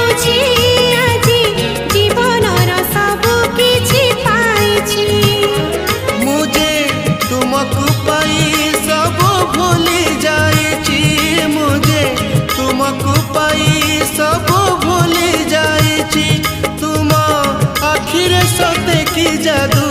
पाउछि आजी जीवनर सब किछि पाइछि मुझे तुमको पाई सब भूली जाइछि मुझे तुमको पाई सब भूली जाइछि तुम आखिर सते की जादू